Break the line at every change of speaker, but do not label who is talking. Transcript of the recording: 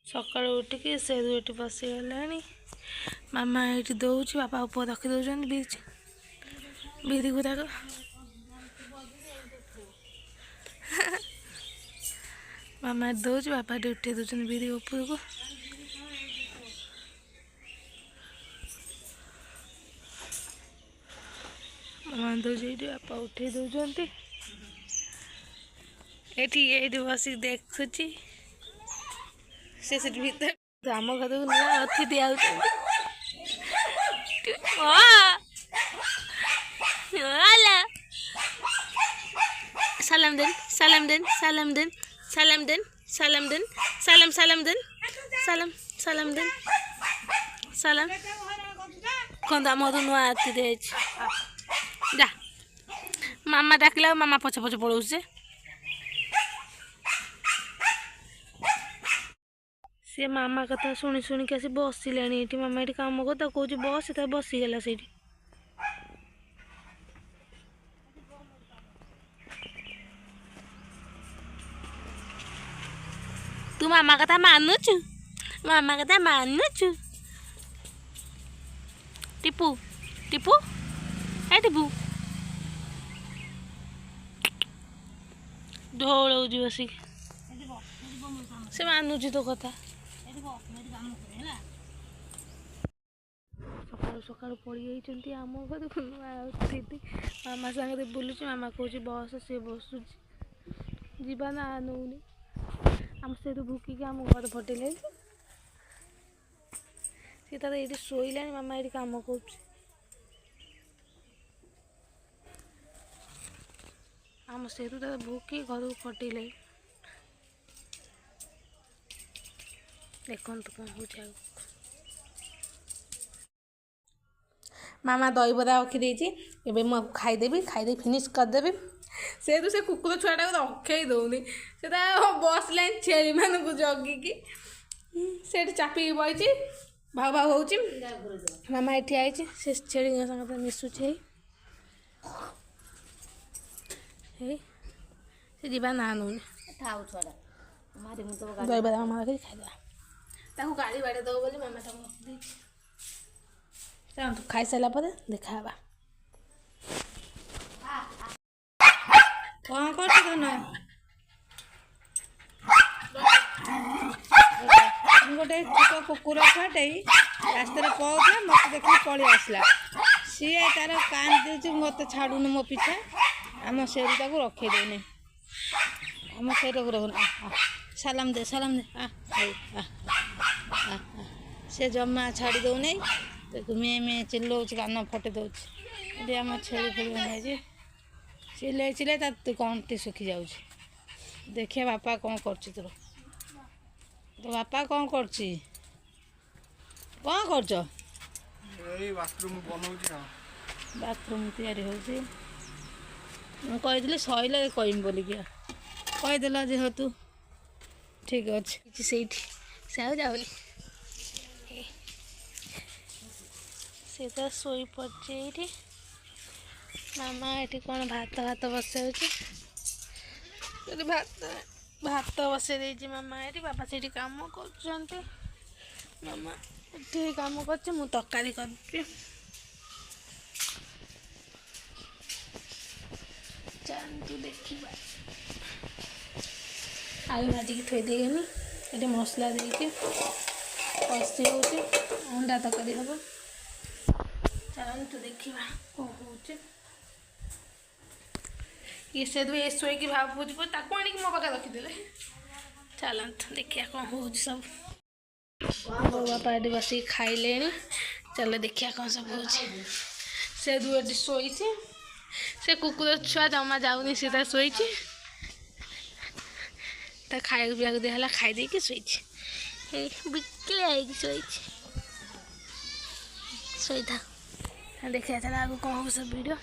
सकाळु उठिकी से दुईटी बसीगले मामा ये दौर बापा पुआ रखी दौरान बिरी गुराक मामा दौर बापा उठे दौरान बिरी उपर को मामा दौर बापा उठे दौरान ये बस देखुची से भीतर आम घर को नुआ अतिथि सलाम देन सलाम देन सलाम देन सलाम देन सलाम देन सलाम सलाम देन सलाम सलाम देन सलाम कौन आम घर नुआ अतिथि जा मामा डाकला मामा पछ पछ पड़ोसे से मामा कथा शुणी शुणी के बसिला मामा ये कम करता कौच बस बसीगला से तू मामा कथा मानुचु मामा कथा मानुचु टिपू टिपू है टिपू ढोल बसिक से मानुची तो कथा सकाल सकाल पड़ी जाइए आम घर को नुआ अतिथि मामा सागे बुलूँ मामा कौच बस सी बसुँ जीवा ना नौनी आम से भूकिक आम घर फटेल सी तार ये शोला मामा ये कम कर आम से भूकी घर को फटेल देखो कौन हो मामा दही बरा रखी मुझे खाईदेवी खाईदे फिनिश करदेवी से कुकुर छुआटा को रखे दौनी से बसला छेली मान जगिकी से चापी बही भाव भाव हो मामा ये आई से छेली संगे मिशुचे से जीवा ना नौनी दही बरा मामा रखी खाईदे गाड़ी बाड़े दब बोली मामा रखी खाई सारा पर देखा कौन कर गोटे छोट कुकुर छुआटे रास्त पौला मत देख पलि आसला सी तार कांदी मत छाड़ून मो पीछा आम शेरू ताक रखे देने आम शेर को रखना सलाम दे से जमा छाड़ी दौनी मे मे चिल्लाऊँ कान फटे दूसरी आम छेली फेली चिल्ले चिल्ले कंटी सुखी जाऊँ देखिए बापा कौन कर तोर तो बापा कौन कर बाथरूम तैयारी होती सैल कहीम बोलिकी कहीदेल जेहेतु ठीक अच्छे से जाऊनी से तो शोई पड़े ये मामा ये कौन भात भात बस भात भात बसई दे मामा ये बापा से कम कर मामा ये कम कर तरकारी कर देखा आलू भाजिकी थोड़ी देगनी ये मसला देती कषि हो अंडा तरकारी हम चलतु देखा कौन हो ये से ये शोक भाव भोज आनी मो पाखे रखीदे चलतु देखिए कौन हो सब मो बापा ये बस खाइले चलो देखिए कौन सब हो से दुए शोई से कुकुर छुआ जमा जाऊनी सी शोई खाया पिया दिहला खाई शोई बिकले शोई था देखिए आगे कौन हो सब वीडियो।